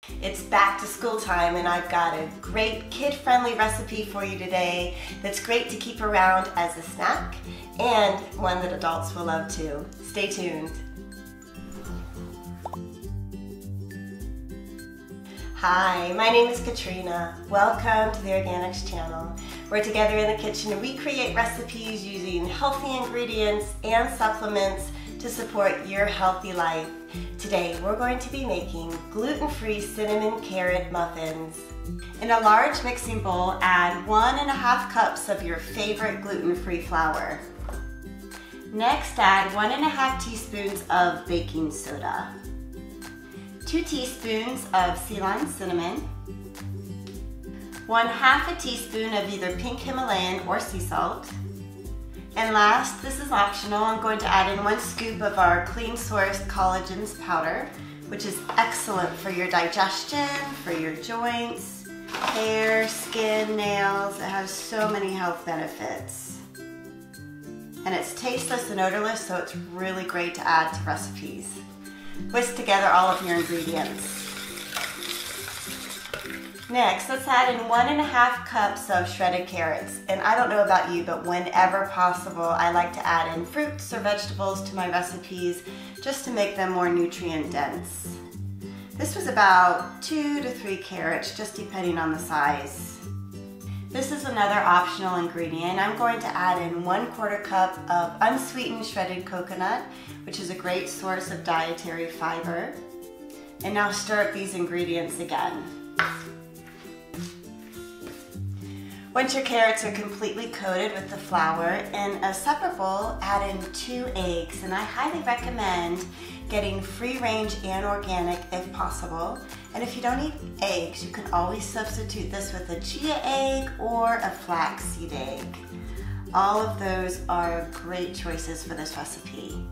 It's back to school time and I've got a great kid-friendly recipe for you today that's great to keep around as a snack and one that adults will love too. Stay tuned. Hi, my name is Katrina. Welcome to the Organixx channel. We're together in the kitchen and we create recipes using healthy ingredients and supplements to support your healthy life. Today we're going to be making gluten-free cinnamon carrot muffins. In a large mixing bowl, add 1.5 cups of your favorite gluten-free flour. Next, add 1.5 teaspoons of baking soda, 2 teaspoons of CEYLON cinnamon, 1/2 teaspoon of either pink Himalayan or sea salt, and last, this is optional, I'm going to add in 1 scoop of our clean sourced collagens powder, which is excellent for your digestion, for your joints, hair, skin, nails. It has so many health benefits. And it's tasteless and odorless, so it's really great to add to recipes. Whisk together all of your ingredients. Next, let's add in 1.5 cups of shredded carrots. And I don't know about you, but whenever possible, I like to add in fruits or vegetables to my recipes just to make them more nutrient dense. This was about 2 to 3 carrots, just depending on the size. This is another optional ingredient. I'm going to add in 1/4 cup of unsweetened shredded coconut, which is a great source of dietary fiber. And now stir up these ingredients again. Once your carrots are completely coated with the flour, in a separate bowl, add in 2 eggs. And I highly recommend getting free range and organic if possible. And if you don't eat eggs, you can always substitute this with a chia egg or a flaxseed egg. All of those are great choices for this recipe.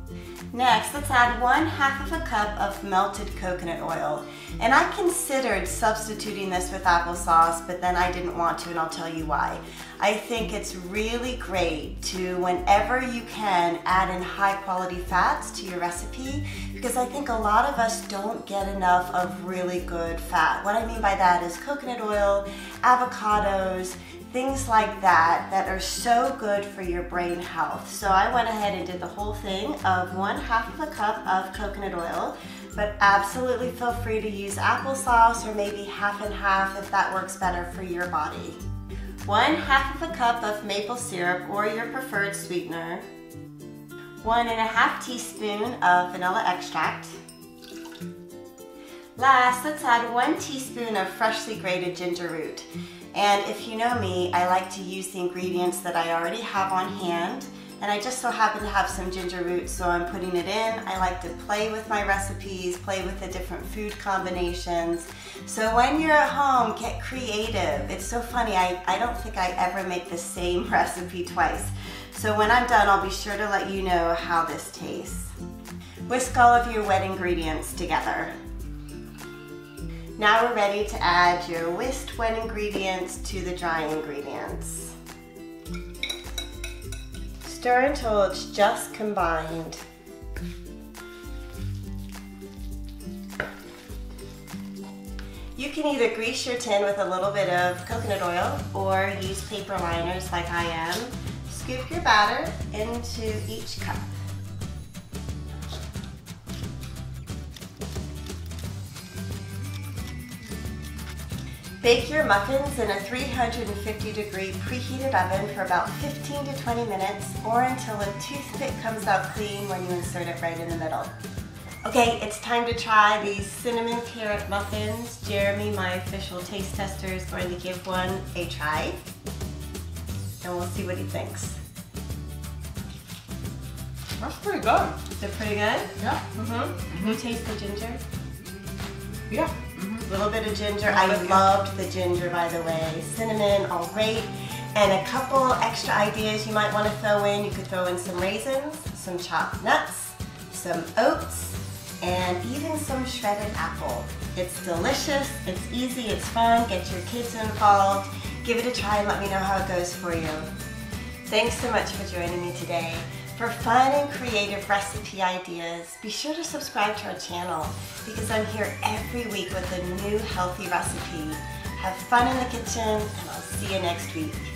Next, let's add 1/2 cup of melted coconut oil. And I considered substituting this with applesauce, but then I didn't want to, and I'll tell you why. I think it's really great to, whenever you can, add in high quality fats to your recipe, because I think a lot of us don't get enough of really good fat. What I mean by that is coconut oil, avocados, things like that that are so good for your brain health. So I went ahead and did the whole thing of 1/2 cup of coconut oil, but absolutely feel free to use applesauce or maybe half and half if that works better for your body. 1/2 cup of maple syrup or your preferred sweetener, 1.5 teaspoon of vanilla extract. Last, let's add 1 teaspoon of freshly grated ginger root. And if you know me, I like to use the ingredients that I already have on hand, and I just so happen to have some ginger root, so I'm putting it in. I like to play with my recipes, play with the different food combinations. So when you're at home, get creative. It's so funny, I don't think I ever make the same recipe twice. So when I'm done, I'll be sure to let you know how this tastes. Whisk all of your wet ingredients together. Now we're ready to add your whisked wet ingredients to the dry ingredients. Stir until it's just combined. You can either grease your tin with a little bit of coconut oil or use paper liners like I am. Scoop your batter into each cup. Bake your muffins in a 350-degree preheated oven for about 15 to 20 minutes or until a toothpick comes out clean when you insert it right in the middle. Okay, it's time to try these cinnamon carrot muffins. Jeremy, my official taste tester, is going to give one a try. And we'll see what he thinks. That's pretty good. Is it pretty good? Yeah. Can you taste the ginger? Yeah. A little bit of ginger. I loved the ginger, by the way. Cinnamon, all great. And a couple extra ideas you might want to throw in. You could throw in some raisins, some chopped nuts, some oats, and even some shredded apple. It's delicious, it's easy, it's fun. Get your kids involved. Give it a try and let me know how it goes for you. Thanks so much for joining me today. For fun and creative recipe ideas, be sure to subscribe to our channel because I'm here every week with a new healthy recipe. Have fun in the kitchen, and I'll see you next week.